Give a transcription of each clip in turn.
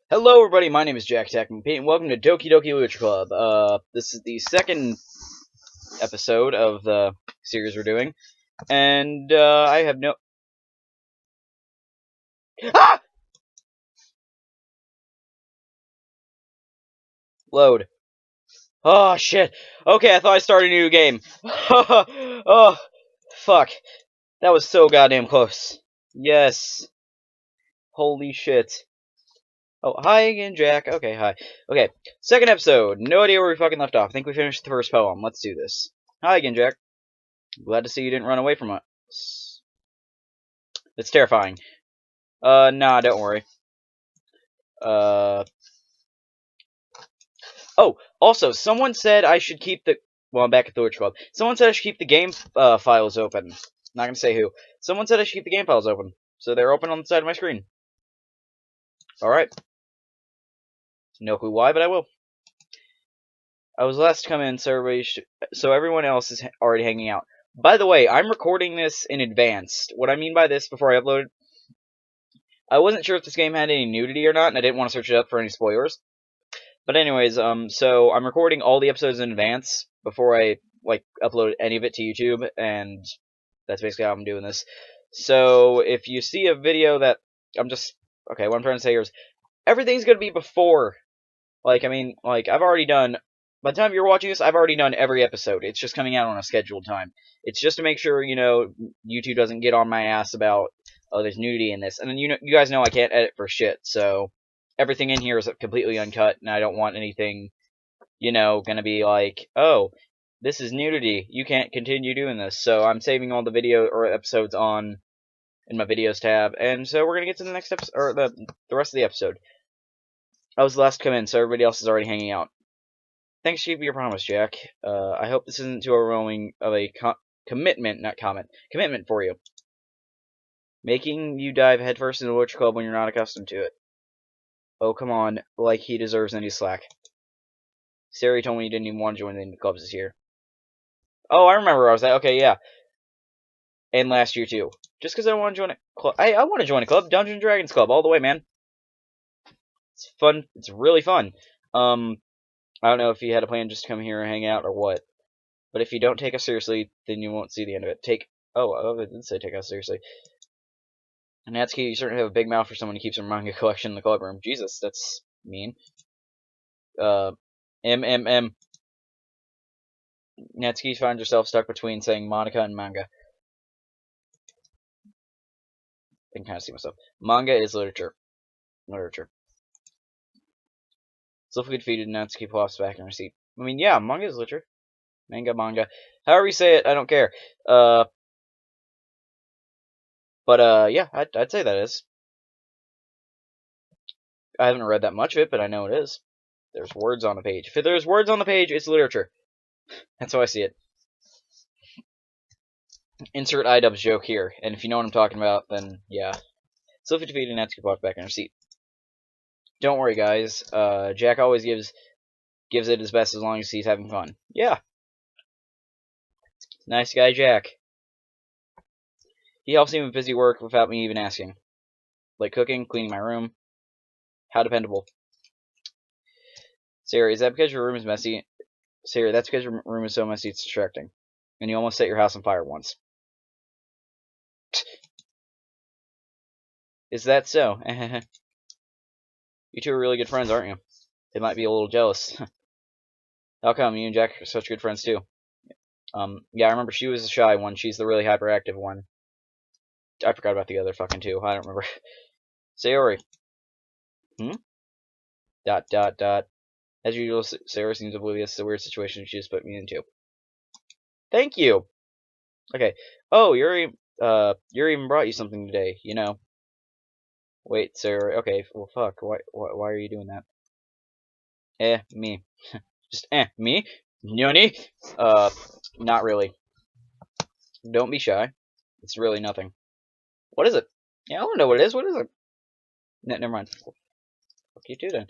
Hello everybody, my name is Jack Tackman Pete, and welcome to Doki Doki Literature Club. This is the second episode of the series we're doing, and, I have no... Ah! Load. Oh, shit. Okay, I thought I started a new game. Oh, fuck. That was so goddamn close. Yes. Holy shit. Oh, hi again, Jack. Okay, hi. Okay, second episode. No idea where we fucking left off. I think we finished the first poem. Let's do this. Hi again, Jack. Glad to see you didn't run away from us. It's terrifying. Nah, don't worry. Oh, also, someone said I should keep the... Well, I'm back at the Literature Club. Someone said I should keep the game, files open. Not gonna say who. Someone said I should keep the game files open. So they're open on the side of my screen. Alright. No clue why, but I will. I was last to come in, so everyone else is already hanging out. By the way, I'm recording this in advance. What I mean by this, before I upload it, I wasn't sure if this game had any nudity or not, and I didn't want to search it up for any spoilers. But anyways, so I'm recording all the episodes in advance before I, upload any of it to YouTube, and that's basically how I'm doing this. So, if you see a video that okay, what I'm trying to say here is, everything's gonna be before. I've already done, by the time you're watching this, I've already done every episode. It's just coming out on a scheduled time. It's just to make sure, YouTube doesn't get on my ass about, oh, there's nudity in this. And then, you guys know I can't edit for shit, so everything in here is completely uncut, and I don't want anything, gonna be like, oh, this is nudity, you can't continue doing this. So I'm saving all the video or episodes in my videos tab, and so we're gonna get to the next episode, or the rest of the episode. I was the last to come in, so everybody else is already hanging out. Thanks for keeping your promise, Jack. I hope this isn't too overwhelming of a commitment, not comment, commitment for you. Making you dive headfirst into the Literature Club when you're not accustomed to it. Oh, come on, like he deserves any slack. Sari told me you didn't even want to join the clubs this year. Oh, I remember where I was at. Okay, yeah. And last year, too. Just because I don't want to join a club. I want to join a club. Dungeons & Dragons Club, all the way, man. It's fun. It's really fun. I don't know if you had a plan just to come here and hang out or what. But if you don't take us seriously, then you won't see the end of it. Oh, it did say take us seriously. Natsuki, you certainly have a big mouth for someone who keeps her manga collection in the club room. Jesus, that's mean. MMM. Natsuki finds herself stuck between saying Monica and manga. I can kind of see myself. Manga is literature. Literature. Skillfully defeated, Natsuki pops back in her seat. I mean, yeah, manga is literature. Manga. However you say it, I don't care. Yeah, I'd say that is. I haven't read that much of it, but I know it is. There's words on the page. If there's words on the page, it's literature. That's how I see it. Insert iDubbbz joke here, and if you know what I'm talking about, then yeah. Skillfully defeated, Natsuki pops back in her seat. Don't worry, guys. Jack always gives it his best as long as he's having fun. Yeah. Nice guy, Jack. He helps me with busy work without me even asking. Like cooking, cleaning my room. How dependable. Sarah, is that because your room is messy? Sarah, that's because your room is so messy it's distracting. And you almost set your house on fire once. Is that so? You two are really good friends, aren't you? They might be a little jealous. How come? You and Jack are such good friends, too. Yeah, I remember she was the shy one. She's the really hyperactive one. I forgot about the other fucking two. I don't remember. Sayori. Dot. As usual, Sarah seems oblivious to the weird situation she just put me into. Thank you! Okay. Oh, Yuri even brought you something today, you know. Wait, Sarah. Okay, well, fuck. Why are you doing that? Me. Just, me? Noni? Not really. Don't be shy. It's really nothing. What is it? Yeah, I don't know what it is. What is it? Never mind. Fuck you too, then.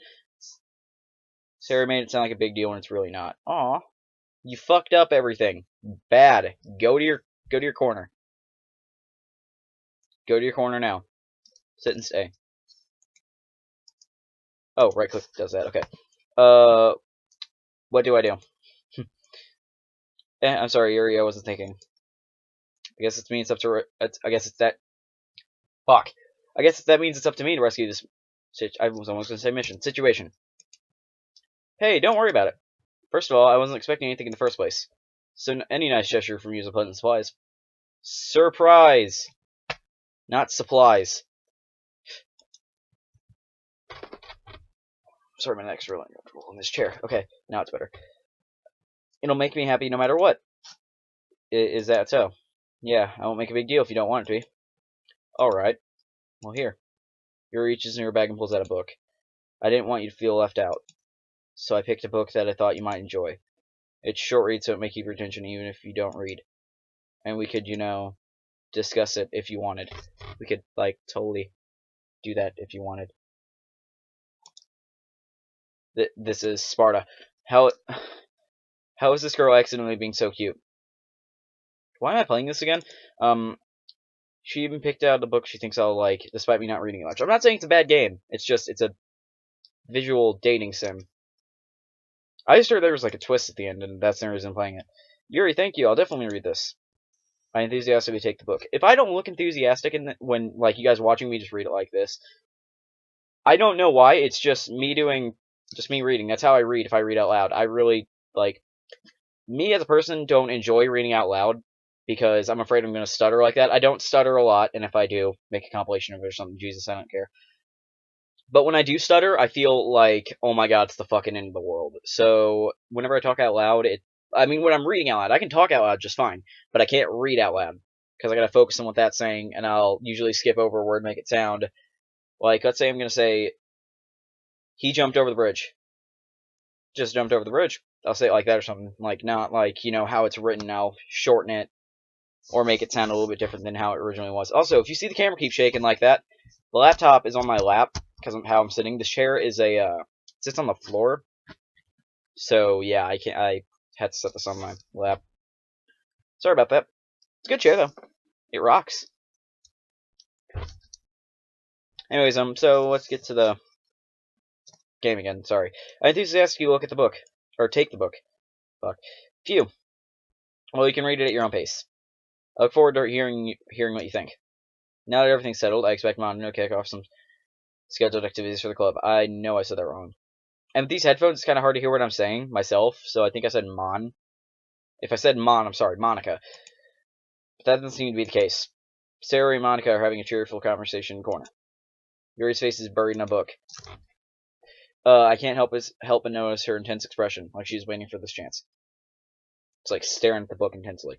Sarah made it sound like a big deal when it's really not. Aw. You fucked up everything. Bad. Go to your corner. Go to your corner now. Sit and stay. Oh, right click does that. Okay. What do I do? I'm sorry, Yuri. I wasn't thinking. I guess it means it's up to. I guess it's that. Fuck. I guess that means it's up to me to rescue this. I was almost gonna say mission situation. Hey, don't worry about it. First of all, I wasn't expecting anything in the first place. So any nice gesture from you is a pleasant surprise. Surprise, not supplies. Sorry, my neck's really uncomfortable in this chair. Okay, now it's better. It'll make me happy no matter what. Is that so? Yeah, I won't make a big deal if you don't want it to be. Alright. Well, here. He reaches in your bag and pulls out a book. I didn't want you to feel left out, so I picked a book that I thought you might enjoy. It's short read, so it may keep your attention even if you don't read. And we could, discuss it if you wanted. We could, totally do that if you wanted. This is Sparta. How is this girl accidentally being so cute? Why am I playing this again? She even picked out a book she thinks I'll like, despite me not reading it much. I'm not saying it's a bad game. It's a visual dating sim. I just heard there was a twist at the end, and that's the reason I'm playing it. Yuri, thank you. I'll definitely read this. I enthusiastically take the book. If I don't look enthusiastic when you guys watching me just read it like this, I don't know why. It's just me reading. That's how I read if I read out loud. I really, me as a person don't enjoy reading out loud because I'm afraid I'm going to stutter like that. I don't stutter a lot, and if I do, make a compilation of it or something. Jesus, I don't care. But when I do stutter, I feel like, oh my god, it's the fucking end of the world. So, whenever I talk out loud, when I'm reading out loud, I can talk out loud just fine, but I can't read out loud, because I gotta focus on what that's saying, and I'll usually skip over a word, make it sound, let's say I'm gonna say, he jumped over the bridge. Just jumped over the bridge. I'll say it like that or something, not how it's written, I'll shorten it, or make it sound a little bit different than how it originally was. Also, if you see the camera keep shaking like that, the laptop is on my lap, because of how I'm sitting. This chair is sits on the floor. So, yeah, I had to set this on my lap. Sorry about that. It's a good chair, though. It rocks. Anyways, so let's get to the game again. Sorry. I enthusiastically look at the book. Or take the book. Fuck. Phew. Well, you can read it at your own pace. I look forward to hearing what you think. Now that everything's settled, I expect Mom to kick off some scheduled activities for the club. I know I said that wrong. And with these headphones, it's kind of hard to hear what I'm saying myself, so I think I said Mon. If I said Mon, I'm sorry, Monica. But that doesn't seem to be the case. Sarah and Monica are having a cheerful conversation in the corner. Yuri's face is buried in a book. I can't help but notice her intense expression, like she's waiting for this chance. It's staring at the book intensely.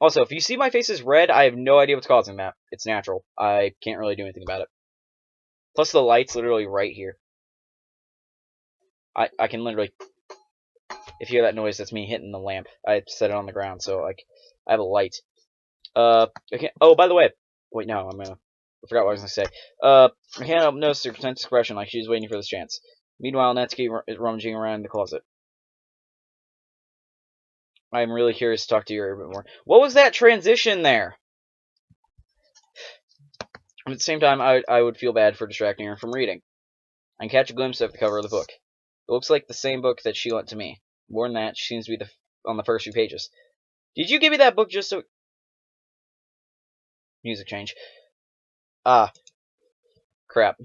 Also, if you see my face is red, I have no idea what's causing that. It's natural. I can't really do anything about it. Plus, the light's literally right here. I can literally... If you hear that noise, that's me hitting the lamp. I set it on the ground, so, I have a light. Okay. Oh, by the way. Wait, no, I forgot what I was going to say. I can't help notice her intense expression, like she's waiting for this chance. Meanwhile, Natsuki is rummaging around in the closet. I'm really curious to talk to you a bit more. What was that transition there? At the same time, I would feel bad for distracting her from reading. I can catch a glimpse of the cover of the book. It looks like the same book that she lent to me. More than that, she seems to be on the first few pages. Did you give me that book just so... Music change. Ah. Crap.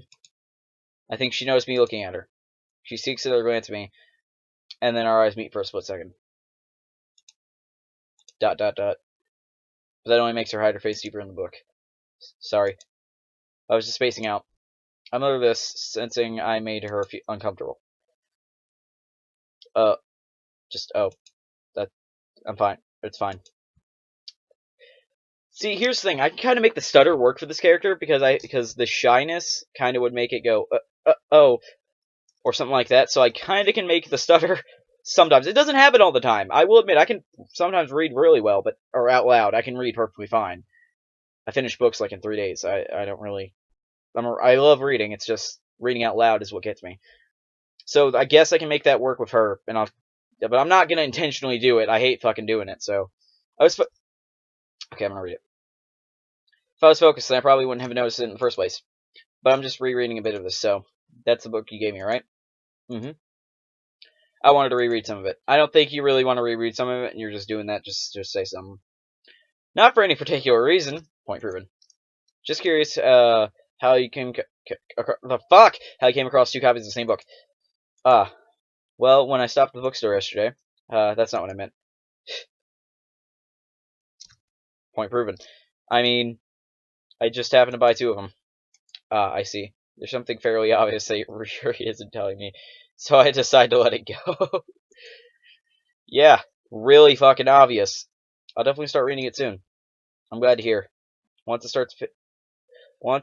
I think she noticed me looking at her. She seeks another glance at me, and then our eyes meet for a split second. ... But that only makes her hide her face deeper in the book. Sorry. I was just spacing out. I'm over this, sensing I made her feel uncomfortable. I'm fine. It's fine. See, here's the thing. I can kind of make the stutter work for this character because the shyness kind of would make it go, oh, or something like that. So I kind of can make the stutter sometimes. It doesn't happen all the time. I will admit, I can sometimes read really well, or out loud. I can read perfectly fine. I finish books in 3 days. I don't really... I love reading. It's just reading out loud is what gets me. So I guess I can make that work with her, but I'm not gonna intentionally do it. I hate fucking doing it. So okay, I'm gonna read it. If I was focused, then I probably wouldn't have noticed it in the first place. But I'm just rereading a bit of this. So That's the book you gave me, right? Mm-hmm. I wanted to reread some of it. I don't think you really want to reread some of it, and you're just doing that just to say something. Not for any particular reason. Point proven. Just curious, how you came how you came across two copies of the same book. Well, when I stopped at the bookstore yesterday. That's not what I meant. Point proven. I mean, I just happened to buy two of them. I see. There's something fairly obvious that Yuri isn't telling me, so I decide to let it go. Yeah, really fucking obvious. I'll definitely start reading it soon. I'm glad to hear. Once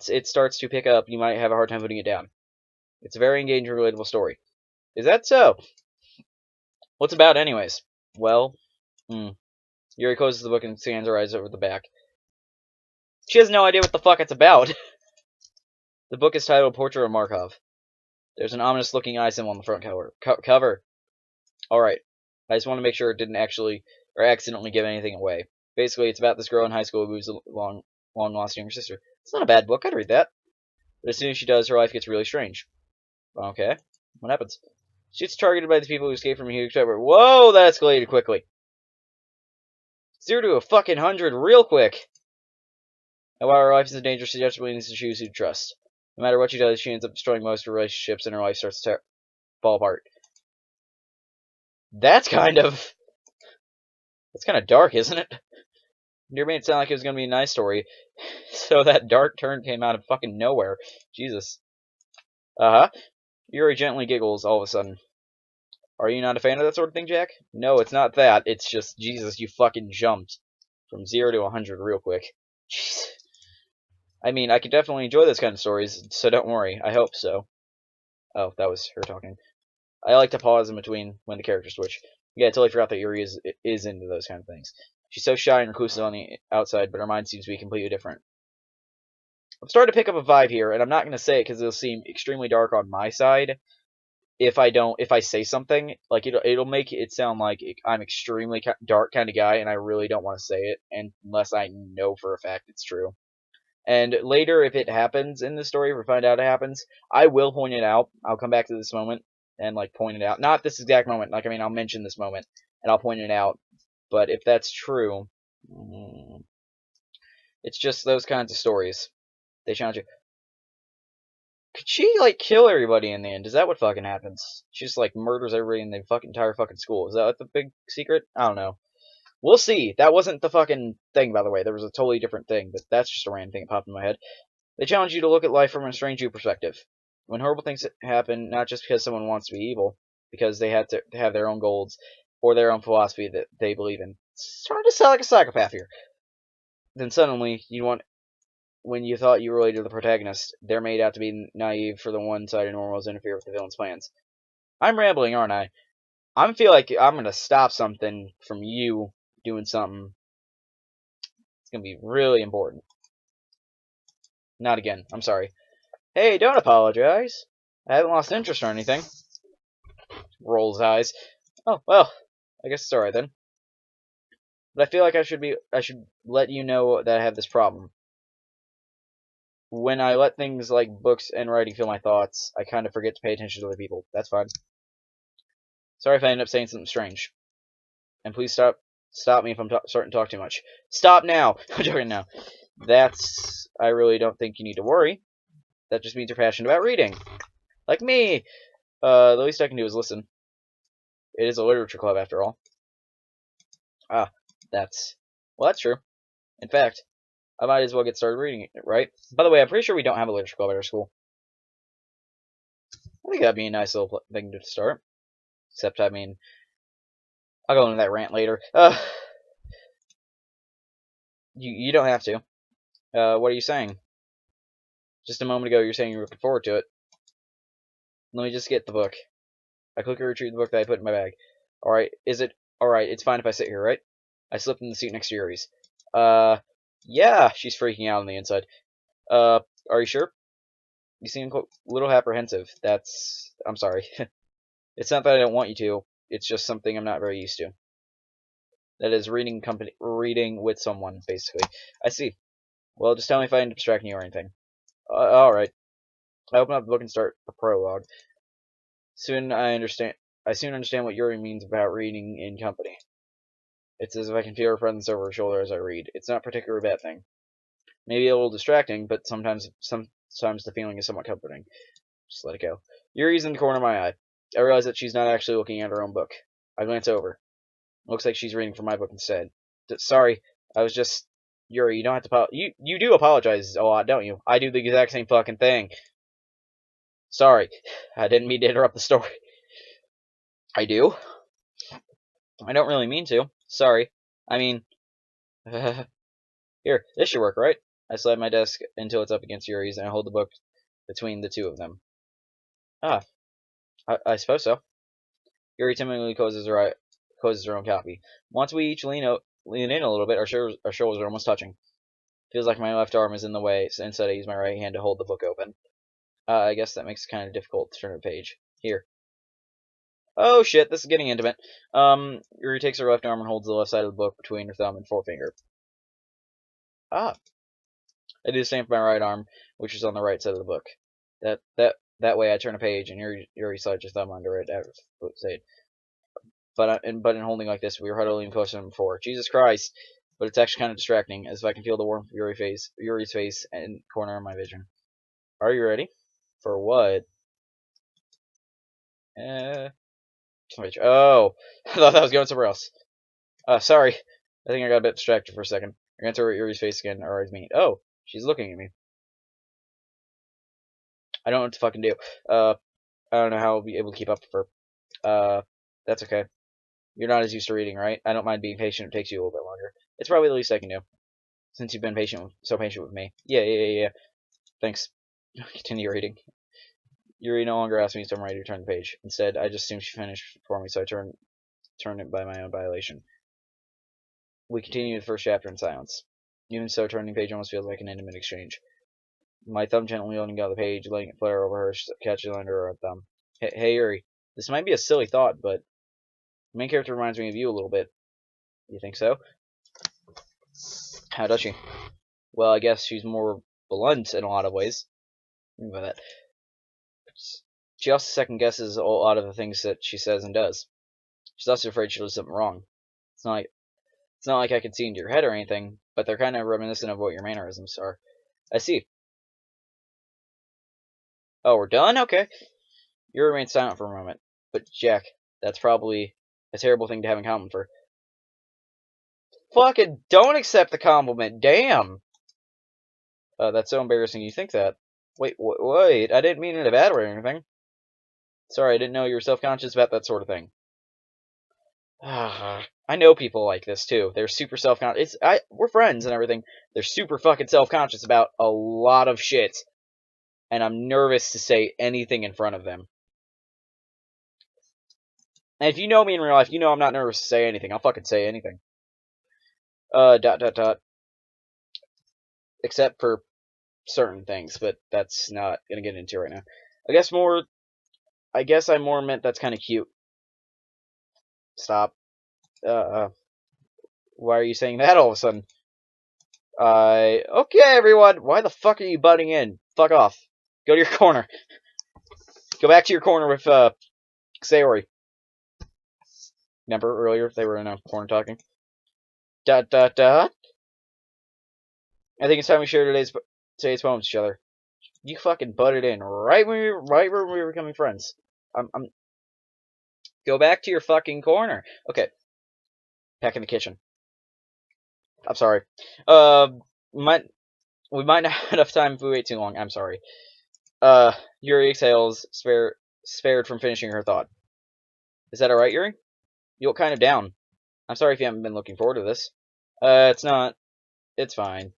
it starts to pick up, you might have a hard time putting it down. It's a very engaging, relatable story. Is that so? What's it about, anyways? Well, Yuri closes the book and scans her eyes over the back. She has no idea what the fuck it's about. The book is titled Portrait of Markov. There's an ominous-looking eye symbol on the front cover. Alright. I just want to make sure it didn't actually, or accidentally give anything away. Basically, it's about this girl in high school who's a long lost younger sister. It's not a bad book, I'd read that. But as soon as she does, her life gets really strange. Okay. What happens? She gets targeted by the people who escaped from a huge tower. Whoa, that escalated quickly. 0 to a fucking 100 real quick. And while her life is in danger, she desperately needs to choose who to trust. No matter what she does, she ends up destroying most of her relationships, and her life starts to fall apart. That's kind of dark, isn't it? You made it sound like it was going to be a nice story, so that dark turn came out of fucking nowhere. Jesus. Yuri gently giggles all of a sudden. Are you not a fan of that sort of thing, Jack? No, it's not that. It's just, Jesus, you fucking jumped from 0 to 100 real quick. Jeez. I mean, I could definitely enjoy those kind of stories, so don't worry. I hope so. Oh, that was her talking. I like to pause in between when the characters switch. Yeah, I totally forgot that Yuri is into those kind of things. She's so shy and reclusive on the outside, but her mind seems to be completely different. I'm starting to pick up a vibe here, and I'm not going to say it because it'll seem extremely dark on my side. If I say something, like it'll make it sound like I'm extremely dark kind of guy, and I really don't want to say it unless I know for a fact it's true. And later, if it happens in the story, if we find out it happens, I will point it out. I'll come back to this moment and like point it out. Not this exact moment. Like, I mean, I'll mention this moment and I'll point it out. But if that's true, it's just those kinds of stories. They challenge you. Could she like kill everybody in the end? Is that what fucking happens? She just like murders everybody in the entire fucking school. Is that like the big secret? I don't know. We'll see. That wasn't the fucking thing, by the way. There was a totally different thing, but that's just a random thing that popped in my head. They challenge you to look at life from a strange view perspective. When horrible things happen, not just because someone wants to be evil, because they had to have their own goals or their own philosophy that they believe in. It's starting to sound like a psychopath here. Then suddenly, when you thought you related to the protagonist, they're made out to be naive for the one-sided normals interfere with the villain's plans. I'm rambling, aren't I? I feel like I'm gonna stop something from you doing something. It's gonna be really important. Not again. I'm sorry. Hey, don't apologize. I haven't lost interest or anything. Rolls his eyes. Oh, well. I guess it's alright then. But I feel like I should let you know that I have this problem. When I let things like books and writing fill my thoughts, I kind of forget to pay attention to other people. That's fine. Sorry if I end up saying something strange. And please stop me if I'm starting to talk too much. Stop now! I'm joking now. I really don't think you need to worry. That just means you're passionate about reading. Like me! The least I can do is listen. It is a literature club, after all. Well, that's true. In fact, I might as well get started reading it, right? By the way, I'm pretty sure we don't have a literature club at our school. I think that'd be a nice little thing to start. Except, I mean, I'll go into that rant later. You don't have to. What are you saying? Just a moment ago, you're saying you're looking forward to it. Let me just get the book. I quickly retrieve the book that I put in my bag. Alright, alright, it's fine if I sit here, right? I slipped in the seat next to Yuri's. Yeah, she's freaking out on the inside. Are you sure? You seem a little apprehensive. I'm sorry. It's not that I don't want you to. It's just something I'm not very used to. That is reading with someone, basically. I see. Well, just tell me if I end up distracting you or anything. Alright. I open up the book and start the prologue. I soon understand what Yuri means about reading in company. It's as if I can feel her presence over her shoulder as I read. It's not particularly a bad thing. Maybe a little distracting, but sometimes the feeling is somewhat comforting. Just let it go. Yuri's in the corner of my eye. I realize that she's not actually looking at her own book. I glance over. Looks like she's reading from my book instead. Sorry, I was just... Yuri, you don't have to you do apologize a lot, don't you? I do the exact same fucking thing. Sorry, I didn't mean to interrupt the story. I do? I don't really mean to. Sorry. I mean... Here, this should work, right? I slide my desk until it's up against Yuri's, and I hold the book between the two of them. Ah, I suppose so. Yuri timidly closes her own copy. Once we each lean in a little bit, our shoulders are almost touching. Feels like my left arm is in the way, so instead I use my right hand to hold the book open. I guess that makes it kind of difficult to turn a page. Here. Oh shit, this is getting intimate. Yuri takes her left arm and holds the left side of the book between her thumb and forefinger. Ah. I do the same for my right arm, which is on the right side of the book. That way I turn a page and Yuri slides your thumb under it. But in holding like this, we were huddling closer than before. Jesus Christ! But it's actually kind of distracting, as if I can feel the warmth of Yuri's face in the corner of my vision. Are you ready? For what? Oh, I thought that was going somewhere else. Sorry. I think I got a bit distracted for a second. I glance over at Yuri's face again, our eyes meet. Oh, she's looking at me. I don't know what to fucking do. I don't know how I'll be able to keep up with her. That's okay. You're not as used to reading, right? I don't mind being patient. It takes you a little bit longer. It's probably the least I can do. Since you've been so patient with me. Yeah. Thanks. Continue reading. Yuri no longer asks me if I'm ready to turn the page. Instead, I just assume she finished for me, so I turn it by my own violation. We continue the first chapter in silence. Even so, turning the page almost feels like an intimate exchange. My thumb gently holding out the page, letting it flare over her, catching under her thumb. Hey, Yuri. This might be a silly thought, but the main character reminds me of you a little bit. You think so? How does she? Well, I guess she's more blunt in a lot of ways. Think about that. She also second guesses a lot of the things that she says and does. She's also afraid she'll do something wrong. It's not like I can see into your head or anything, but they're kind of reminiscent of what your mannerisms are. I see. Oh, we're done? Okay. You remain silent for a moment. But, Jack, that's probably a terrible thing to have in common for. Fucking don't accept the compliment. Damn. That's so embarrassing you think that. Wait, I didn't mean it in a bad way or anything. Sorry, I didn't know you were self-conscious about that sort of thing. I know people like this, too. They're super self-conscious. We're friends and everything. They're super fucking self-conscious about a lot of shit. And I'm nervous to say anything in front of them. And if you know me in real life, you know I'm not nervous to say anything. I'll fucking say anything. Except for certain things, but that's not gonna get into right now. I guess I more meant that's kind of cute. Stop. Why are you saying that all of a sudden? Okay, everyone. Why the fuck are you butting in? Fuck off. Go to your corner. Go back to your corner with, Sayori. Remember earlier they were in a corner talking? I think it's time we share today's poems with each other. You fucking butted in right when we were becoming friends. Go back to your fucking corner. Okay. Back in the kitchen. I'm sorry. We might not have enough time if we wait too long. I'm sorry. Yuri exhales, spared from finishing her thought. Is that alright, Yuri? You look kind of down. I'm sorry if you haven't been looking forward to this. It's not. It's fine.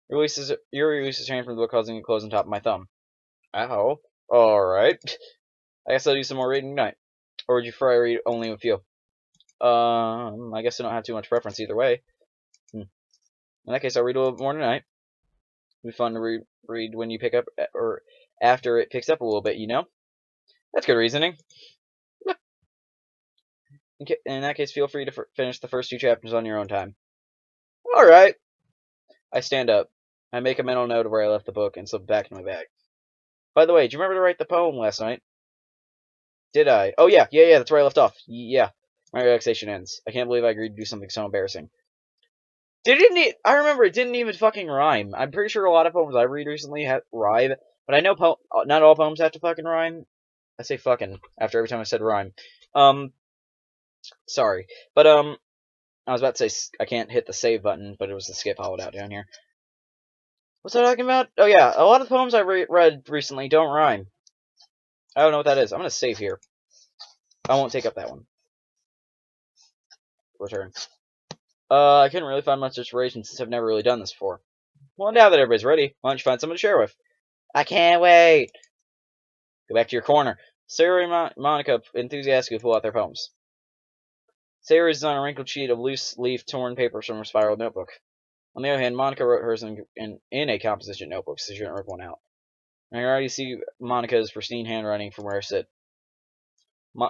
Yuri releases her hand from the book, causing it to close on top of my thumb. Ow. Alright. I guess I'll do some more reading tonight. Or would you prefer I read only with you? I guess I don't have too much preference either way. In that case, I'll read a little bit more tonight. It'll be fun to read when you pick up, or after it picks up a little bit, you know? That's good reasoning. In that case, feel free to finish the first 2 chapters on your own time. Alright. I stand up. I make a mental note of where I left the book and slip it back in my bag. By the way, did you remember to write the poem last night? Did I? Oh, yeah, that's where I left off. Yeah. My relaxation ends. I can't believe I agreed to do something so embarrassing. I remember it didn't even fucking rhyme. I'm pretty sure a lot of poems I read recently have rhyme, but I know not all poems have to fucking rhyme. I say fucking after every time I said rhyme. Sorry. But, I was about to say I can't hit the save button, but it was the skip hollowed out down here. What's I talking about? Oh yeah, a lot of the poems I read recently don't rhyme. I don't know what that is. I'm gonna save here. I won't take up that one. Return. I couldn't really find much inspiration since I've never really done this before. Well, now that everybody's ready, why don't you find someone to share with? I can't wait! Go back to your corner. Sarah and Monica enthusiastically pull out their poems. Sarah is on a wrinkled sheet of loose-leaf torn papers from her spiral notebook. On the other hand, Monica wrote hers in a composition notebook, so she didn't rip one out. I can already see Monica's pristine handwriting from where I sit.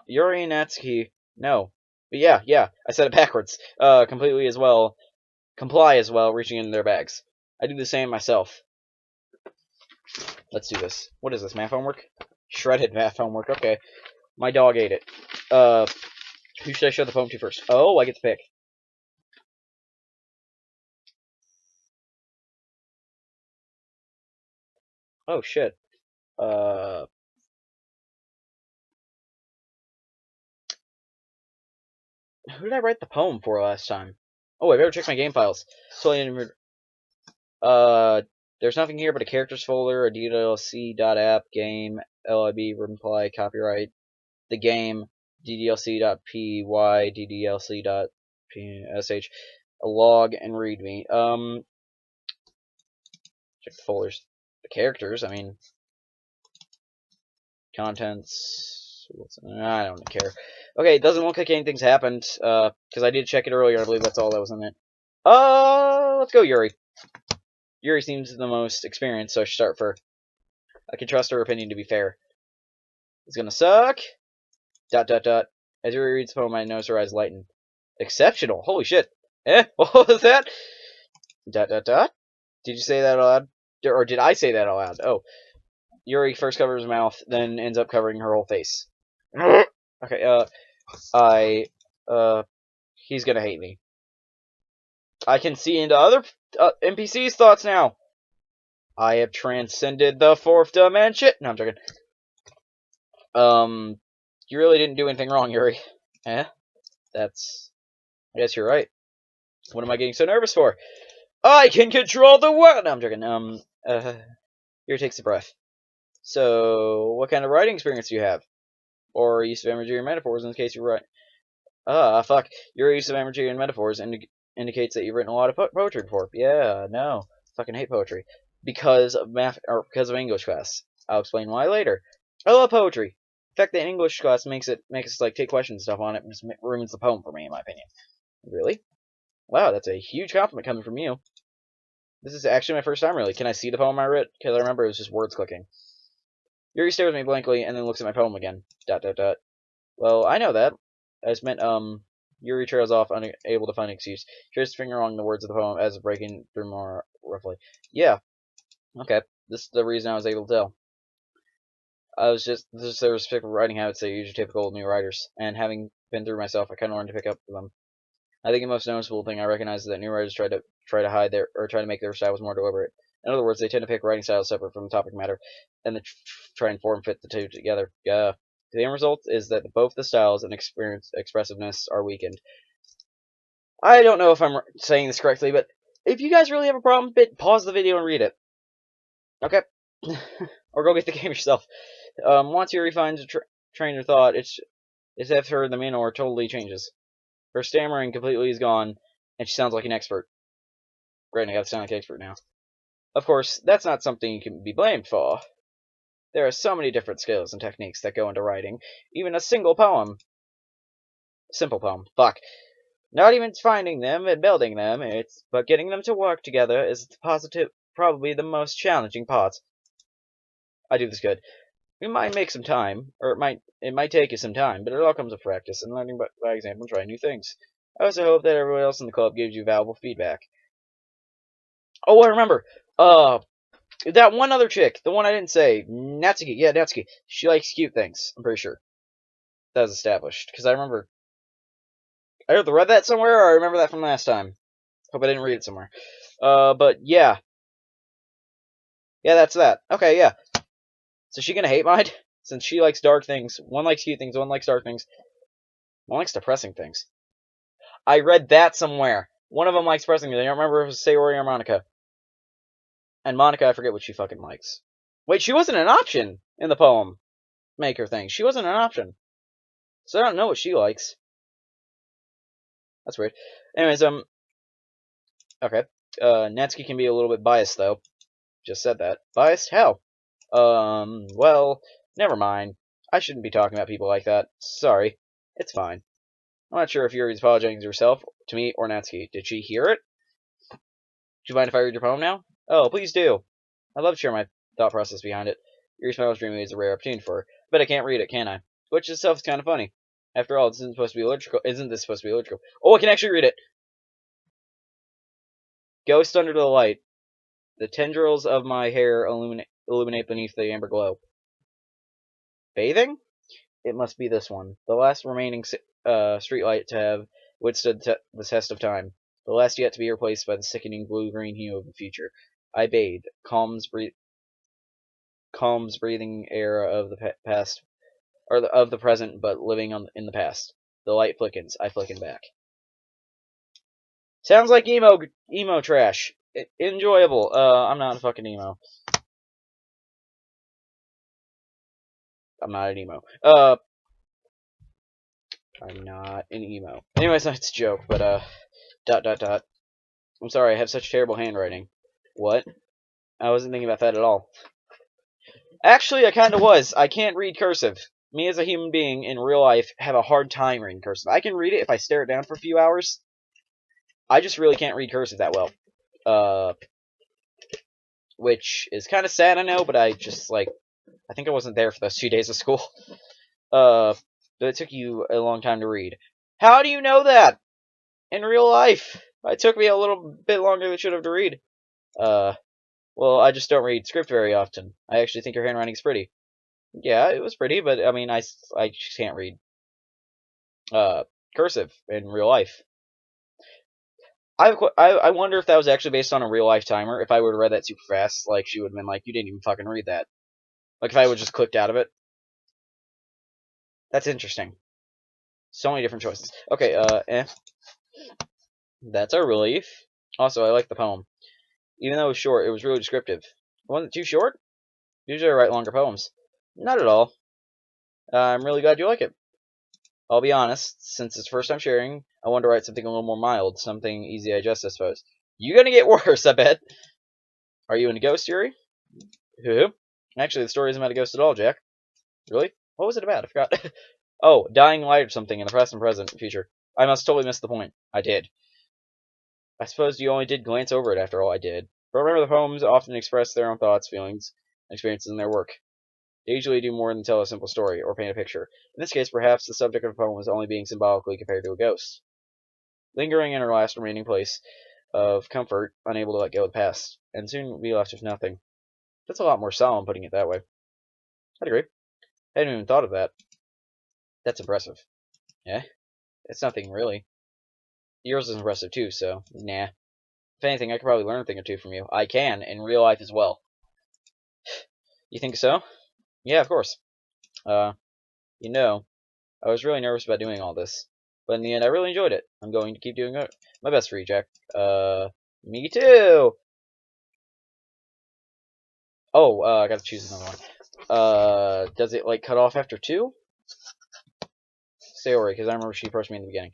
Yuri and Natsuki, no. But yeah, I said it backwards. Comply as well, reaching into their bags. I do the same myself. Let's do this. What is this, math homework? Shredded math homework, okay. My dog ate it. Who should I show the poem to first? Oh, I get to pick. Oh, shit. Who did I write the poem for last time? Oh, I better check my game files. There's nothing here but a characters folder, a ddlc.app, game, lib, reply, copyright, the game, ddlc.py, ddlc.sh, a log, and readme. Check the folders. The characters, I mean, contents, I don't care. Okay, it doesn't look like anything's happened, because I did check it earlier, I believe that's all that was in it. Let's go, Yuri. Yuri seems the most experienced, so I should start for. I can trust her opinion to be fair. It's gonna suck. ... As Yuri reads the poem, I notice her eyes lighten. Exceptional. Holy shit. What was that? ... Did you say that out loud? Or did I say that out loud? Oh. Yuri first covers her mouth, then ends up covering her whole face. Okay, he's gonna hate me. I can see into other NPCs' thoughts now. I have transcended the fourth dimension. No, I'm joking. You really didn't do anything wrong, Yuri. I guess you're right. What am I getting so nervous for? I can control the world. No, I'm joking. Yuri takes a breath. So, what kind of writing experience do you have? Or use of imagery or metaphors in case you write? Fuck. Your use of imagery and metaphors indicates that you've written a lot of poetry before. Yeah, no. Fucking hate poetry. Because of because of English class. I'll explain why later. I love poetry. In fact, the English class makes us like take questions and stuff on it and just ruins the poem for me, in my opinion. Really? Wow, that's a huge compliment coming from you. This is actually my first time, really. Can I see the poem I wrote? Because I remember it was just words clicking. Yuri stares at me blankly and then looks at my poem again. ... Well, I know that. I just meant, Yuri trails off, unable to find an excuse. Traces finger along the words of the poem as if breaking through more roughly. Yeah. Okay. This is the reason I was able to tell. There was specific writing habits that are usually typical of new writers, and having been through myself, I kind of learned to pick up them. I think the most noticeable thing I recognize is that new writers try to hide try to make their styles more deliberate. In other words, they tend to pick writing styles separate from the topic matter, and they try and form fit the two together. The end result is that both the styles and expressiveness are weakened. I don't know if I'm saying this correctly, but if you guys really have a problem, pause the video and read it. Okay? Or go get the game yourself. Once Yuri finds a train of thought, it's if her the Minotaur totally changes. Her stammering completely is gone, and she sounds like an expert. Great, I gotta sound like an expert now. Of course, that's not something you can be blamed for. There are so many different skills and techniques that go into writing, even a simple poem. Fuck. Not even finding them and building them, but getting them to work together is probably the most challenging part. I do this good. It might make some time, or it might take you some time, but it all comes with practice and learning by example and trying new things. I also hope that everyone else in the club gives you valuable feedback. Oh, I remember. That one other chick, the one I didn't say, Natsuki. Yeah, Natsuki. She likes cute things. I'm pretty sure that was established because I remember I either read that somewhere or I remember that from last time. Hope I didn't read it somewhere. But yeah, that's that. Okay, yeah. So she gonna hate mine since she likes dark things. One likes cute things. One likes dark things. One likes depressing things. I read that somewhere. One of them likes depressing things. I don't remember if it was Sayori or Monica. And Monica, I forget what she fucking likes. Wait, she wasn't an option in the poem maker thing. She wasn't an option. So I don't know what she likes. That's weird. Anyways, okay. Natsuki can be a little bit biased, though. Just said that. Biased? How? Well, never mind. I shouldn't be talking about people like that. Sorry. It's fine. I'm not sure if Yuri's apologizing to herself, to me, or Natsuki. Did she hear it? Do you mind if I read your poem now? Oh, please do. I'd love to share my thought process behind it. Yuri's Smiles Dreaming is a rare opportunity for her, but I can't read it, can I? Which itself is kind of funny. After all, this isn't supposed to be literature. Isn't this supposed to be literature? Oh, I can actually read it. Ghost under the light. The tendrils of my hair illuminate beneath the amber glow. Bathing? It must be this one. The last remaining streetlight to have withstood the test of time. The last yet to be replaced by the sickening blue-green hue of the future. I bathe. Calms breathing air of the past, or of the present, but living in the past. The light flickens. I flicken back. Sounds like emo trash. Enjoyable. I'm not a fucking emo. I'm not an emo. I'm not an emo. Anyways, that's a joke, but, ... I'm sorry, I have such terrible handwriting. What? I wasn't thinking about that at all. Actually, I kinda was. I can't read cursive. Me as a human being, in real life, have a hard time reading cursive. I can read it if I stare it down for a few hours. I just really can't read cursive that well. Which is kinda sad, I know, but I just, like... I think I wasn't there for those 2 days of school. But it took you a long time to read. How do you know that? In real life? It took me a little bit longer than it should have to read. Well, I just don't read script very often. I actually think your handwriting's pretty. Yeah, it was pretty, but, I mean, I just can't read, cursive in real life. I wonder if that was actually based on a real-life timer. If I would have read that super fast, like, she would have been like, you didn't even fucking read that. Like, if I would have just clicked out of it. That's interesting. So many different choices. Okay, That's a relief. Also, I like the poem. Even though it was short, it was really descriptive. Wasn't it too short? Usually I write longer poems. Not at all. I'm really glad you like it. I'll be honest, since it's the first time sharing, I wanted to write something a little more mild, something easy to digest, I suppose. You're gonna get worse, I bet. Are you into ghost theory? Who? Actually, the story isn't about a ghost at all, Jack. Really? What was it about? I forgot. Oh, dying light or something in the past and present and future. I must totally miss the point. I did. I suppose you only did glance over it after all. I did. But remember, the poems often express their own thoughts, feelings, and experiences in their work. They usually do more than tell a simple story or paint a picture. In this case, perhaps the subject of a poem was only being symbolically compared to a ghost. Lingering in her last remaining place of comfort, unable to let go of the past, and soon be left with nothing. That's a lot more solemn, putting it that way. I'd agree. I hadn't even thought of that. That's impressive. Yeah? It's nothing, really. Yours is impressive, too, so, nah. If anything, I could probably learn a thing or two from you. I can, in real life as well. You think so? Yeah, of course. You know, I was really nervous about doing all this. But in the end, I really enjoyed it. I'm going to keep doing my best for you, Jack. Me too! Oh, I gotta choose another one. Does it, like, cut off after 2? Sayori, because I remember she approached me in the beginning. ...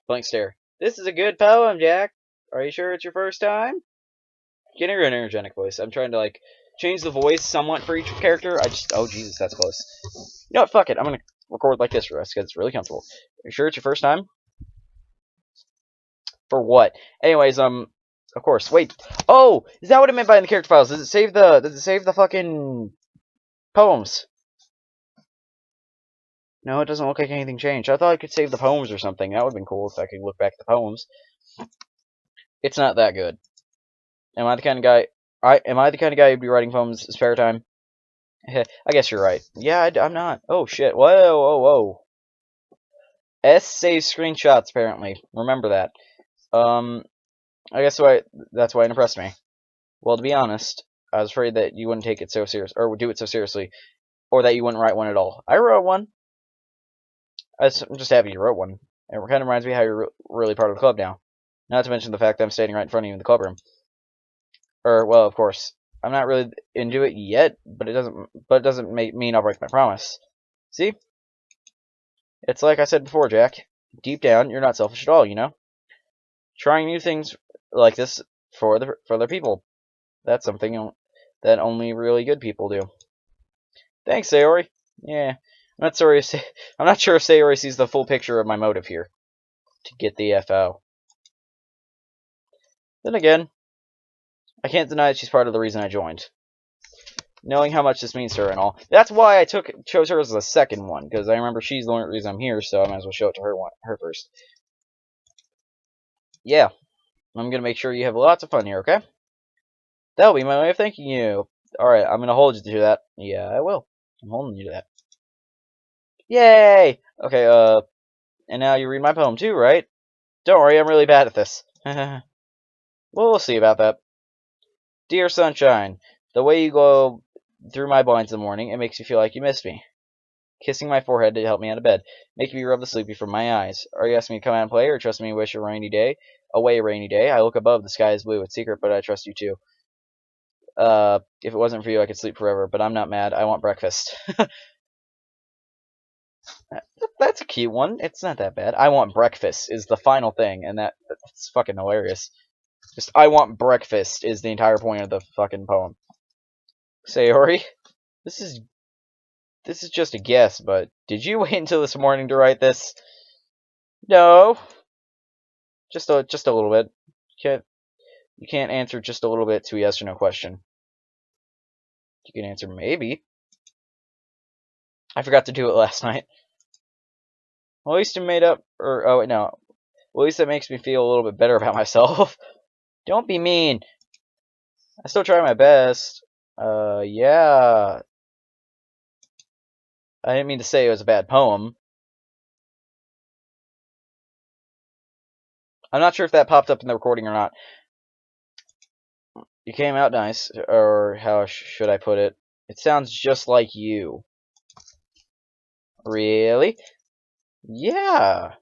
Blank stare. This is a good poem, Jack. Are you sure it's your first time? Get an energetic voice. I'm trying to, like, change the voice somewhat for each character. Oh, Jesus, that's close. You know what, fuck it. I'm gonna record like this for us, because it's really comfortable. Are you sure it's your first time? For what? Anyways, of course. Wait. Oh, is that what it meant by in the character files? Does it save the fucking poems? No, it doesn't look like anything changed. I thought I could save the poems or something. That would have been cool if I could look back at the poems. It's not that good. Am I the kind of guy? Am I the kind of guy who'd be writing poems in spare time? I guess you're right. Yeah, I'm not. Oh shit! Whoa, whoa, whoa! S saves screenshots. Apparently, remember that. Um, I guess that's why it impressed me. Well, to be honest, I was afraid that you wouldn't take it so serious, or would do it so seriously, or that you wouldn't write one at all. I wrote one. I'm just happy you wrote one. It kind of reminds me how you're really part of the club now. Not to mention the fact that I'm standing right in front of you in the club room. Or, well, of course, I'm not really into it yet, but it doesn't mean I'll break my promise. See? It's like I said before, Jack. Deep down, you're not selfish at all, you know? Trying new things like this for other people. That's something that only really good people do. Thanks, Sayori. Yeah, I'm not sure if Sayori sees the full picture of my motive here. To get the F out. Then again, I can't deny that she's part of the reason I joined. Knowing how much this means to her and all. That's why I chose her as the second one, because I remember she's the only reason I'm here, so I might as well show it to her first. Yeah, I'm gonna make sure you have lots of fun here, okay? That'll be my way of thanking you. Alright, I'm gonna hold you to that. Yeah, I will. I'm holding you to that. Yay! Okay, and now you read my poem too, right? Don't worry, I'm really bad at this. Well, we'll see about that. Dear Sunshine, the way you go through my blinds in the morning, it makes me feel like you miss me. Kissing my forehead to help me out of bed, making me rub the sleepy from my eyes. Are you asking me to come out and play, or trust me to wish a rainy day? Away a rainy day. I look above, the sky is blue, it's secret, but I trust you too. If it wasn't for you, I could sleep forever, but I'm not mad. I want breakfast. That's a cute one. It's not that bad. I want breakfast is the final thing, and that's fucking hilarious. Just, I want breakfast is the entire point of the fucking poem. Sayori, this is just a guess, but did you wait until this morning to write this? No. Just a little bit. You can't answer just a little bit to a yes or no question. You can answer maybe. I forgot to do it last night. Well, at least it made up, or, oh, wait, no. Well, at least that makes me feel a little bit better about myself. Don't be mean. I still try my best. Yeah. I didn't mean to say it was a bad poem. I'm not sure if that popped up in the recording or not. You came out nice, or how should I put it? It sounds just like you. Really? Yeah.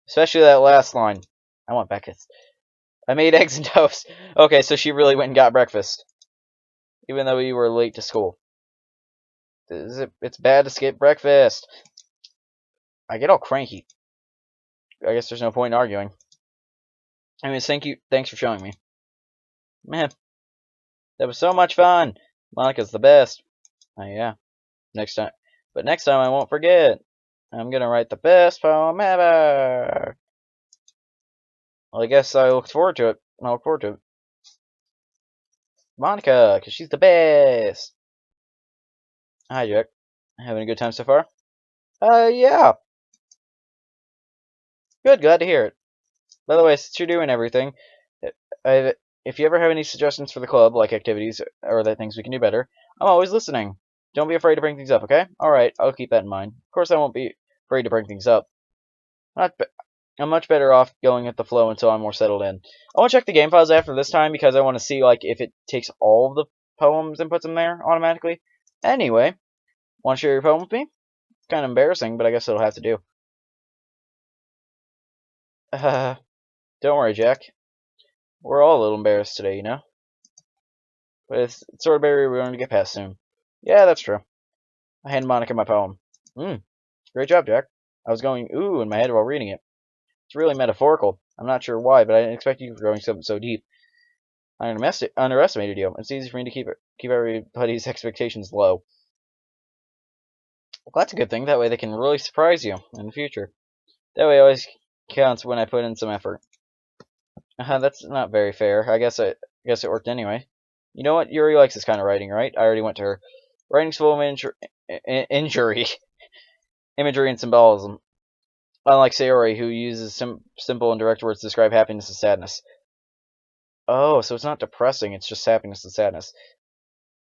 Especially that last line. I want breakfast. I made eggs and toast. Okay, so she really went and got breakfast. Even though we were late to school. It's bad to skip breakfast. I get all cranky. I guess there's no point in arguing. Anyways, thanks for showing me. Man, that was so much fun. Monica's the best. Oh yeah. Next time I won't forget. I'm gonna write the best poem ever. Well, I guess I look forward to it. I look forward to it. Monica, because she's the best. Hi, Jack. Having a good time so far? Yeah. Good, glad to hear it. By the way, since you're doing everything, if you ever have any suggestions for the club, like activities or the things we can do better, I'm always listening. Don't be afraid to bring things up, okay? Alright, I'll keep that in mind. Of course, I won't be afraid to bring things up. I'm much better off going with the flow until I'm more settled in. I want to check the game files after this time because I want to see like if it takes all of the poems and puts them there automatically. Anyway, want to share your poem with me? Kind of embarrassing, but I guess it'll have to do. Don't worry, Jack. We're all a little embarrassed today, you know? But it's sort of barrier we're going to get past soon. Yeah, that's true. I hand Monica my poem. Great job, Jack. I was going ooh in my head while reading it. It's really metaphorical. I'm not sure why, but I didn't expect you going something so deep. I underestimated you. It's easy for me to keep everybody's expectations low. Well, that's a good thing. That way they can really surprise you in the future. That way it always counts when I put in some effort. That's not very fair. I guess it worked anyway. You know what? Yuri likes this kind of writing, right? I already went to her. Writing's full of imagery and symbolism. Unlike Sayori, who uses simple and direct words to describe happiness and sadness. Oh, so it's not depressing, it's just happiness and sadness.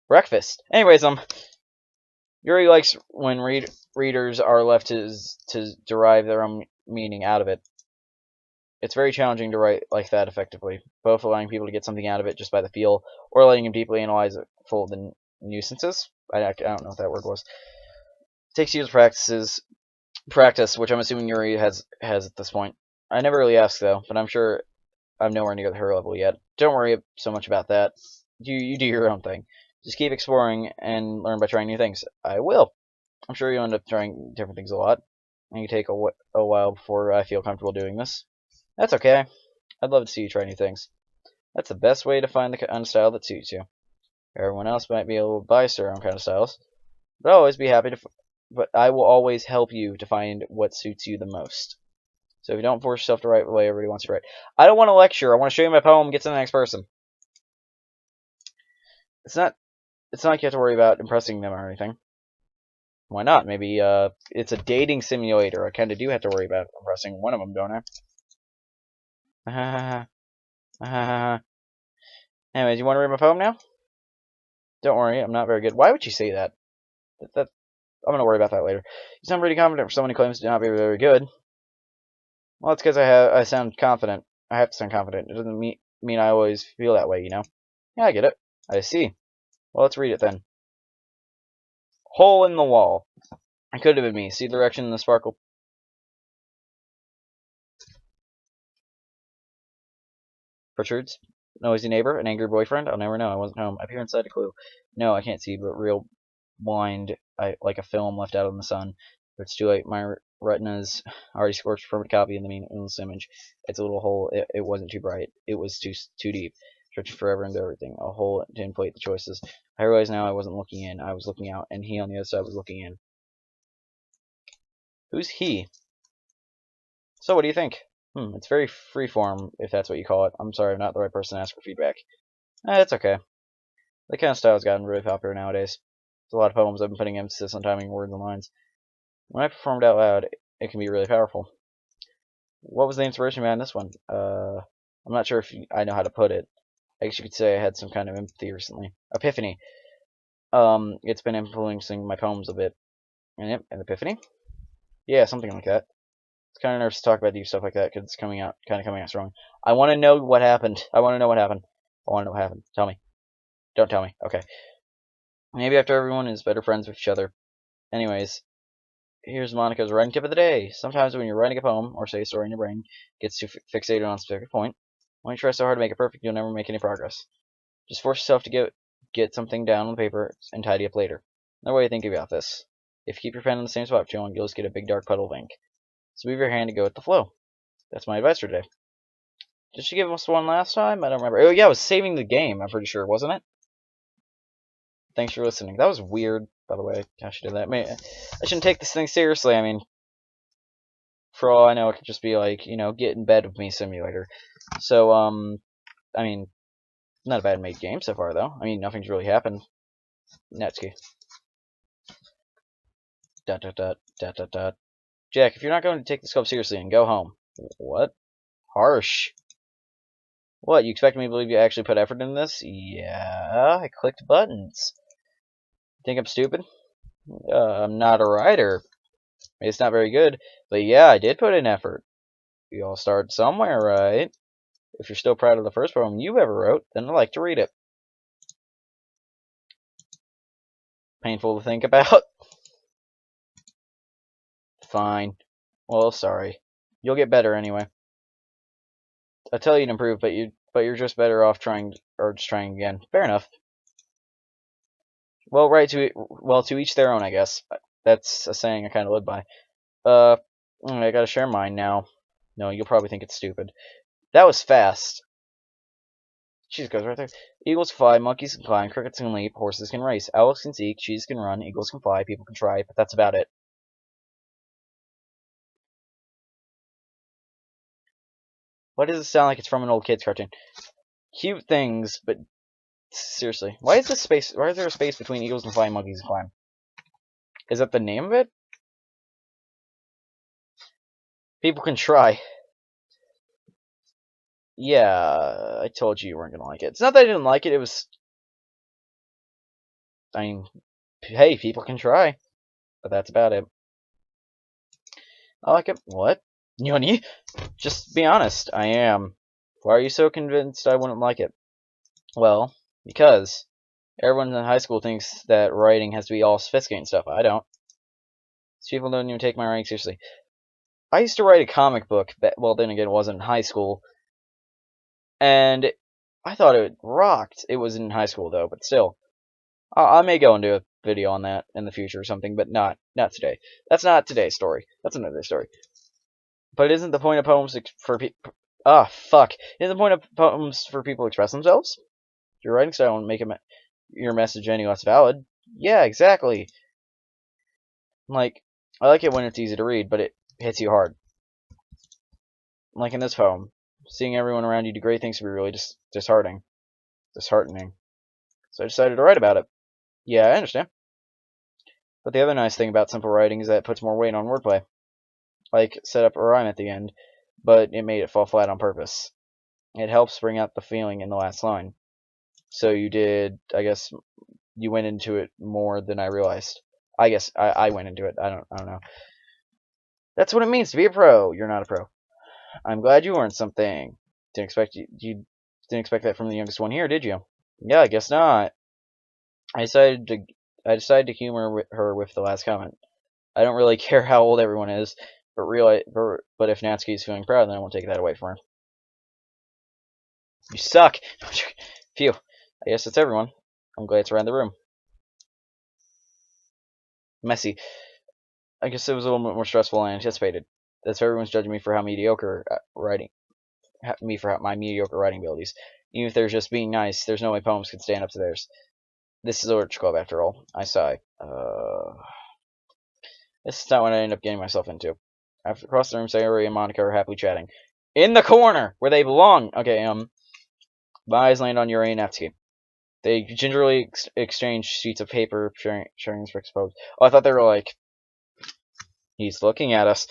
Breakfast. Anyways, Yuri likes when readers are left to derive their own meaning out of it. It's very challenging to write like that effectively, both allowing people to get something out of it just by the feel, or letting them deeply analyze it full of the nuisances. I don't know what that word was. It takes years of practice, which I'm assuming Yuri has at this point. I never really asked though, but I'm sure I'm nowhere near her level yet. Don't worry so much about that. You do your own thing. Just keep exploring and learn by trying new things. I will. I'm sure you'll end up trying different things a lot. And you take a while before I feel comfortable doing this. That's okay. I'd love to see you try new things. That's the best way to find the kind of style that suits you. Everyone else might be able to bias their own kind of styles, but I'll always be happy to. But I will always help you to find what suits you the most. So if you don't force yourself to write the way everybody wants you to write, I don't want to lecture. I want to show you my poem. Get to the next person. It's not. It's not like you have to worry about impressing them or anything. Why not? Maybe it's a dating simulator. I kind of do have to worry about impressing one of them, don't I? Anyways, you want to read my poem now? Don't worry, I'm not very good. Why would you say that? I'm going to worry about that later. You sound pretty confident for someone who claims to not be very good. Well, it's because I sound confident. I have to sound confident. It doesn't mean I always feel that way, you know? Yeah, I get it. I see. Well, let's read it then. Hole in the wall. It could have been me. See the direction in the sparkle? Protrudes. Noisy neighbor. An angry boyfriend. I'll never know. I wasn't home. I peer inside a clue. No, I can't see, but real blind. Like a film left out in the sun. But it's too late. My retina's already scorched a perfect copy in the meaningless image. It's a little hole. It wasn't too bright. It was too deep. Stretching forever into everything. A hole to inflate the choices. I realize now I wasn't looking in. I was looking out, and he on the other side was looking in. Who's he? So, what do you think? It's very freeform, if that's what you call it. I'm sorry, I'm not the right person to ask for feedback. It's okay. That kind of style has gotten really popular nowadays. There's a lot of poems I've been putting emphasis on timing words and lines. When I performed out loud, it can be really powerful. What was the inspiration behind this one? I'm not sure if I know how to put it. I guess you could say I had some kind of empathy recently. Epiphany. It's been influencing my poems a bit. An epiphany? Yeah, something like that. It's kind of nervous to talk about deep stuff like that because it's coming out strong. I want to know what happened. I want to know what happened. Tell me. Don't tell me. Okay. Maybe after everyone is better friends with each other. Anyways, here's Monica's writing tip of the day. Sometimes when you're writing a poem, or say a story in your brain, gets too fixated on a specific point, when you try so hard to make it perfect, you'll never make any progress. Just force yourself to get something down on paper and tidy up later. Another way to think about this. If you keep your pen in the same spot for too long, you'll just get a big dark puddle of ink. So move your hand to go with the flow. That's my advice for today. Did she give us one last time? I don't remember. Oh yeah, I was saving the game, I'm pretty sure, wasn't it? Thanks for listening. That was weird, by the way, how she did that. I shouldn't take this thing seriously. I mean, for all I know, it could just be like, get in bed with me simulator. So, I mean, not a bad made game so far, though. I mean, nothing's really happened. Netsky. Dot, dot, dot, dot, dot, dot. Jack, if you're not going to take this club seriously, and go home. What? Harsh. What, you expect me to believe you actually put effort into this? Yeah, I clicked buttons. Think I'm stupid? I'm not a writer. It's not very good, but yeah, I did put in effort. We all start somewhere, right? If you're still proud of the first poem you ever wrote, then I'd like to read it. Painful to think about. Fine. Well, sorry. You'll get better anyway. I tell you to improve, but you're just better off trying again. Fair enough. Well, to each their own, I guess. That's a saying I kind of live by. I gotta share mine now. No, you'll probably think it's stupid. That was fast. She just goes right there. Eagles can fly, monkeys can climb, crickets can leap, horses can race, owls can seek, cheese can run, eagles can fly, people can try, but that's about it. Why does it sound like it's from an old kid's cartoon? Cute things, but seriously, why is there a space between eagles can fly and monkeys can climb? Is that the name of it? People can try. Yeah, I told you weren't gonna like it. It's not that I didn't like it, it was... I mean, hey, people can try. But that's about it. I like it. What? Yoni? Just be honest. I am. Why are you so convinced I wouldn't like it? Well, because everyone in high school thinks that writing has to be all sophisticated and stuff. I don't. People don't even take my writing seriously. I used to write a comic book. Well, then again, it wasn't in high school. And I thought it rocked. It was in high school, though, but still. I may go and do a video on that in the future or something, but not today. That's not today's story. That's another story. But isn't the point of poems for people... Ah, fuck. Isn't the point of poems for people to express themselves? Your writing style won't make your message any less valid. Yeah, exactly. Like, I like it when it's easy to read, but it hits you hard. Like in this poem, seeing everyone around you do great things can be really disheartening. So I decided to write about it. Yeah, I understand. But the other nice thing about simple writing is that it puts more weight on wordplay. Like, set up a rhyme at the end, but it made it fall flat on purpose. It helps bring out the feeling in the last line. So you did, I guess, you went into it more than I realized. I guess I went into it. I don't know. That's what it means to be a pro. You're not a pro. I'm glad you learned something. You didn't expect that from the youngest one here, did you? Yeah, I guess not. I decided to humor her with the last comment. I don't really care how old everyone is, but if Natsuki is feeling proud, then I won't take that away from her. You suck. Phew. I guess that's everyone. I'm glad it's around the room. Messy. I guess it was a little bit more stressful than I anticipated. That's everyone's judging me for how mediocre my mediocre writing abilities. Even if they're just being nice, there's no way poems could stand up to theirs. This is a Literature Club, after all. I sigh. This is not what I end up getting myself into. After across the room, Sayori and Monica are happily chatting. In the corner, where they belong! Okay, my eyes land on Yuri and Natsuki. They gingerly exchange sheets of paper, sharing this pose. Oh, I thought they were like... He's looking at us.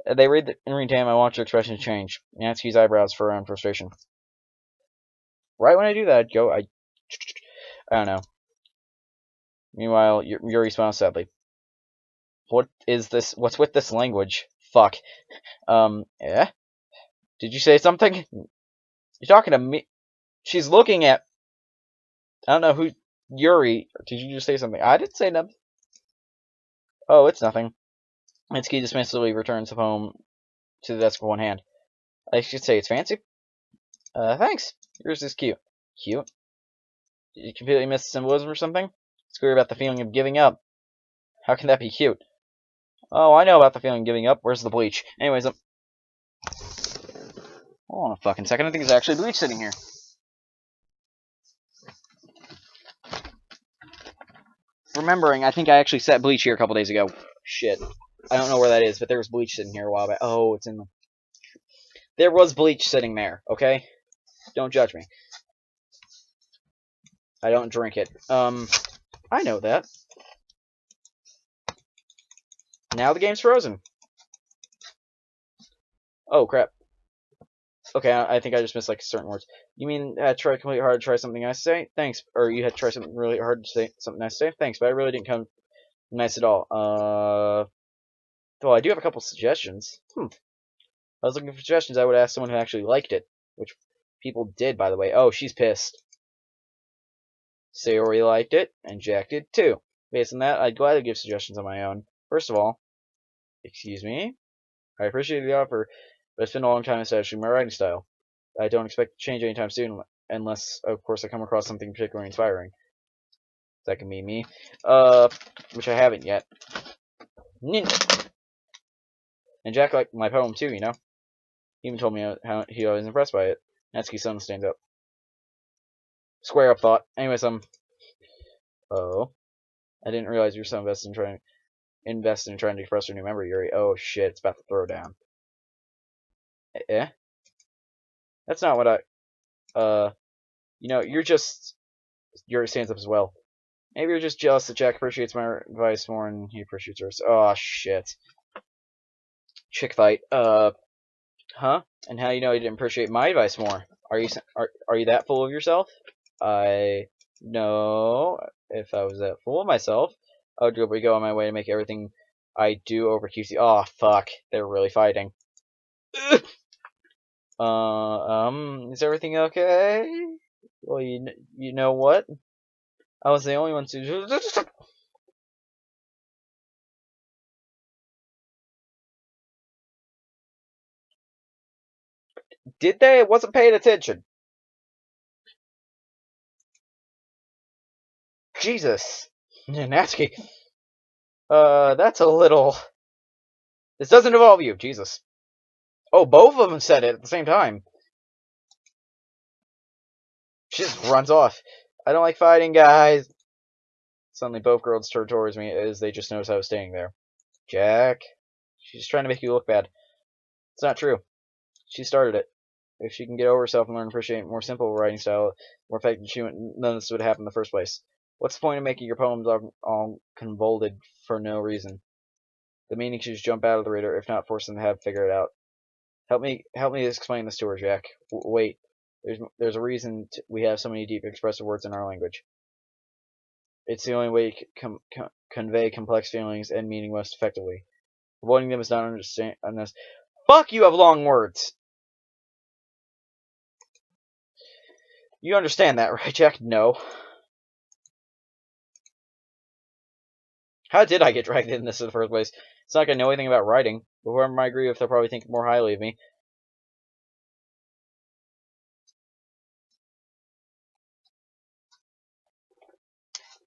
They read damn, I watch their expressions change. Natsuki's eyebrows furrow in frustration. Right when I do that, I'd go... I don't know. Meanwhile, Yuri smiles sadly. What is this? What's with this language? Fuck. Yeah? Did you say something? You're talking to me? She's looking at... I don't know who... Yuri. Did you just say something? I didn't say nothing. Oh, it's nothing. Mitsuki dismissively returns the poem to the desk with one hand. I should say it's fancy. Thanks. Yours is cute. Cute? Did you completely miss the symbolism or something? It's clear about the feeling of giving up. How can that be cute? Oh, I know about the feeling of giving up. Where's the bleach? Anyways, hold on a fucking second. I think there's actually bleach sitting here. Remembering, I think I actually set bleach here a couple days ago. Shit. I don't know where that is, but there was bleach sitting here a while back. Oh, it's in the... There was bleach sitting there, okay? Don't judge me. I don't drink it. I know that. Now the game's frozen. Oh, crap. Okay, I think I just missed, like, certain words. You mean try completely hard to try something nice to say? Thanks. Or you had to try something really hard to say something nice to say? Thanks, but I really didn't come nice at all. Well, I do have a couple suggestions. I was looking for suggestions. I would ask someone who actually liked it. Which people did, by the way. Oh, she's pissed. Sayori liked it, and Jack did too. Based on that, I'd gladly give suggestions on my own. First of all, excuse me? I appreciate the offer, but it's been a long time establishing my writing style. I don't expect to change anytime soon, unless, of course, I come across something particularly inspiring. That can be me. Which I haven't yet. Ninja! And Jack liked my poem too, you know? He even told me how he was impressed by it. Natsuki's son stands up. Square up thought. Anyways, oh. I didn't realize you were so invested in trying to express your new memory, Yuri. Oh shit, it's about to throw down. Eh? That's not what you know, Yuri stands up as well. Maybe you're just jealous that Jack appreciates my advice more than he appreciates yours. Oh shit. Chick fight. Huh? And how you know you didn't appreciate my advice more? Are you that full of yourself? I know. If I was that full of myself, I would go on my way to make everything I do over QC. Oh fuck, they're really fighting. Is everything okay? Well, you know what? I was the only one to. Did they? I wasn't paying attention. Jesus. Natsuki. That's a little. This doesn't involve you. Jesus. Oh, both of them said it at the same time. She just runs off. I don't like fighting, guys. Suddenly, both girls turned towards me as they just noticed I was staying there. Jack. She's just trying to make you look bad. It's not true. She started it. If she can get over herself and learn to appreciate more simple writing style, more effective, none of this would happen in the first place. What's the point of making your poems all convoluted for no reason? The meaning should just jump out of the reader, if not force them to have figure it out. Help me explain this to her, Jack. Wait, there's a reason we have so many deep, expressive words in our language. It's the only way to convey complex feelings and meaning most effectively. Avoiding them is not understand. Fuck, you have long words. You understand that, right, Jack? No. How did I get dragged into this in the first place? It's not like I know anything about writing. But whoever I agree with, they'll probably think more highly of me.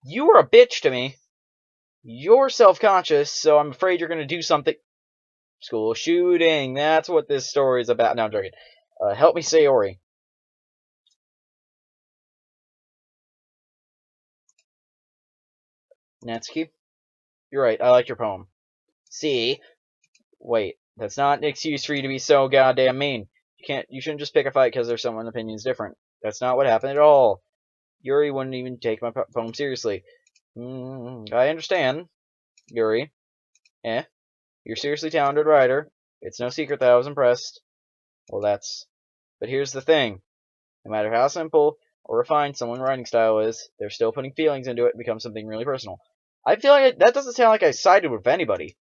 You were a bitch to me. You're self-conscious, so I'm afraid you're going to do something. School shooting. That's what this story is about. No, I'm joking. Help me say Ori. Natsuki? You're right. I like your poem. See? Wait. That's not an excuse for you to be so goddamn mean. You shouldn't just pick a fight because there's someone's opinion's different. That's not what happened at all. Yuri wouldn't even take my poem seriously. I understand. Yuri. You're a seriously talented writer. It's no secret that I was impressed. Well, But here's the thing. No matter how simple or refined someone's writing style is, they're still putting feelings into it and becomes something really personal. I feel like that doesn't sound like I sided with anybody.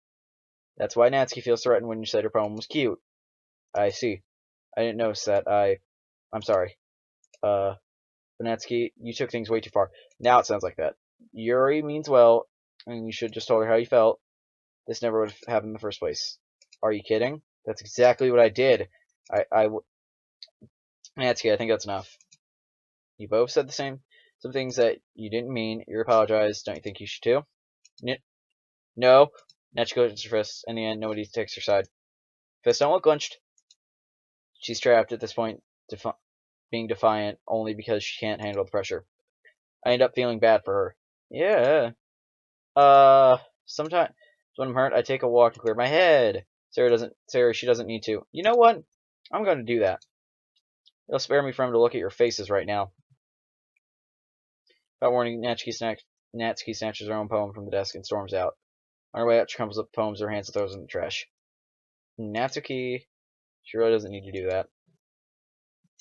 That's why Natsuki feels threatened when you said her poem was cute. I see. I didn't notice that. I'm sorry. Natsuki, you took things way too far. Now it sounds like that. Yuri means well, and you should just told her how you felt. This never would have happened in the first place. Are you kidding? That's exactly what I did. Natsuki, I think that's enough. You both said some things that you didn't mean. You apologized. Don't you think you should too? No. Natsuki clenches her fists. In the end, nobody takes her side. Fists don't look clenched. She's trapped at this point, being defiant only because she can't handle the pressure. I end up feeling bad for her. Yeah. Sometimes when I'm hurt, I take a walk and clear my head. She doesn't need to. You know what? I'm going to do that. It'll spare me from to look at your faces right now. Without warning, Natsuki snatches her own poem from the desk and storms out. On her way out, she crumples up the poems in her hands and throws them in the trash. Natsuki, she really doesn't need to do that.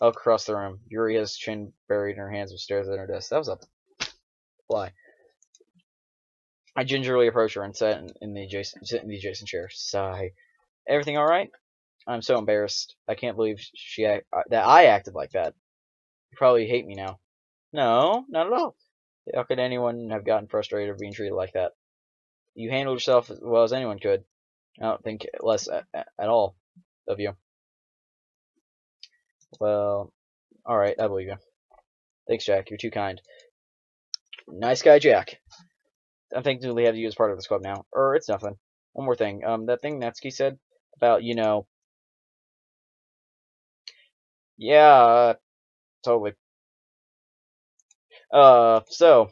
I'll cross the room. Yuri has chin buried in her hands and stares at her desk. That was a fly. I gingerly approach her and sit in the adjacent chair. Sigh. Everything all right? I'm so embarrassed. I can't believe that I acted like that. You probably hate me now. No, not at all. How could anyone have gotten frustrated of being treated like that? You handled yourself as well as anyone could. I don't think less at all of you. Well, alright, I believe you. Thanks, Jack. You're too kind. Nice guy, Jack. I'm thankful we have you as part of this club now. It's nothing. One more thing. That thing Natsuki said about, yeah, totally. So,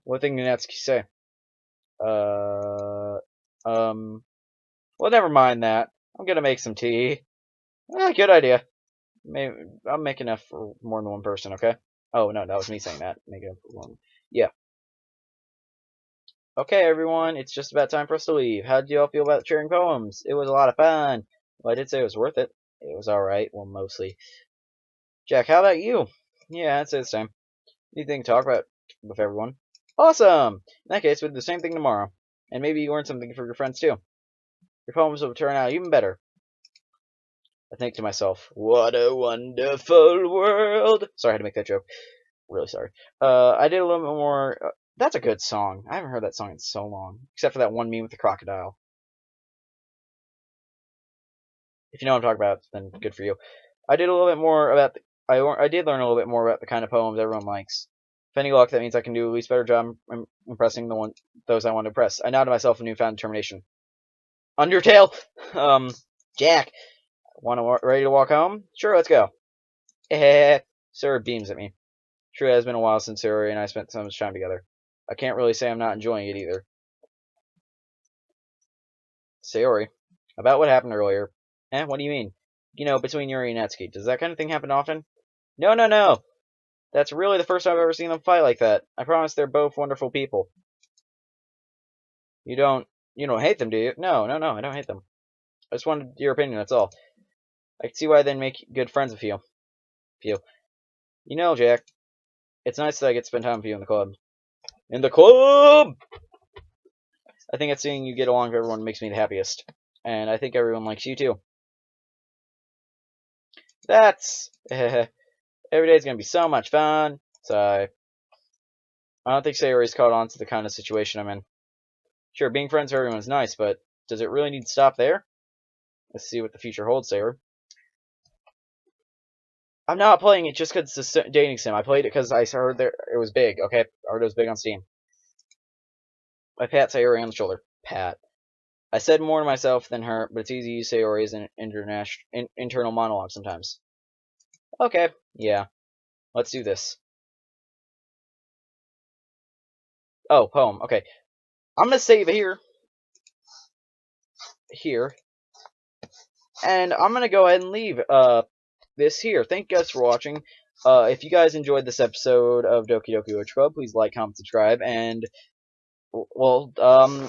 what thing did Natsuki say? Well, never mind that. I'm gonna make some tea. Good idea. Maybe I'll make enough for more than one person, okay? Oh, no, that was me saying that. Make it one. Yeah. Okay, everyone, it's just about time for us to leave. How did you all feel about sharing poems? It was a lot of fun. Well, I did say it was worth it. It was alright. Well, mostly. Jack, how about you? Yeah, I'd say the same. Anything to talk about with everyone? Awesome! In that case, we'll do the same thing tomorrow. And maybe you learn something for your friends, too. Your poems will turn out even better. I think to myself, what a wonderful world. Sorry, I had to make that joke. Really sorry. I did a little bit more. That's a good song. I haven't heard that song in so long. Except for that one meme with the crocodile. If you know what I'm talking about, then good for you. I did a little bit more about. I did learn a little bit more about the kind of poems everyone likes. If any luck, that means I can do at least better job impressing those I want to impress. I now to myself a newfound determination. Undertale, Jack, ready to walk home? Sure, let's go. Sarah beams at me. Sure, it has been a while since Sarah and I spent so much time together. I can't really say I'm not enjoying it either. Sayori, about what happened earlier. What do you mean? You know, between Yuri and Natsuki. Does that kind of thing happen often? No, no, no! That's really the first time I've ever seen them fight like that. I promise they're both wonderful people. You don't hate them, do you? No, no, no, I don't hate them. I just wanted your opinion, that's all. I can see why they'd make good friends with you. You know, Jack, it's nice that I get to spend time with you in the club. In the club! I think that seeing you get along with everyone makes me the happiest. And I think everyone likes you too. That's... every day's gonna be so much fun. So, I don't think Sayori's caught on to the kind of situation I'm in. Sure, being friends with everyone is nice, but does it really need to stop there? Let's see what the future holds, Sayori. I'm not playing it just because it's a dating sim. I played it because I heard it was big, okay? I heard it was big on Steam. I pat Sayori on the shoulder. Pat. I said more to myself than her, but it's easy to use Sayori as an internal monologue sometimes. Okay, yeah. Let's do this. Oh, poem. Okay. I'm going to save it here. And I'm going to go ahead and leave this here. Thank you guys for watching. If you guys enjoyed this episode of Doki Doki Literature Club, please like, comment, subscribe, and well,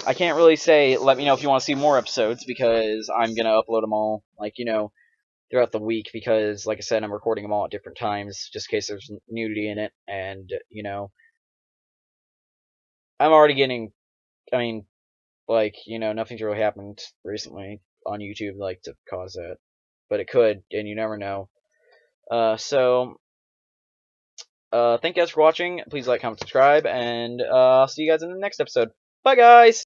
I can't really say let me know if you want to see more episodes because I'm going to upload them all, like, throughout the week because, like I said, I'm recording them all at different times just in case there's nudity in it, and, I'm already getting, nothing's really happened recently on YouTube, like, to cause that, but it could, and you never know. Thank you guys for watching. Please like, comment, subscribe, and I'll see you guys in the next episode. Bye, guys!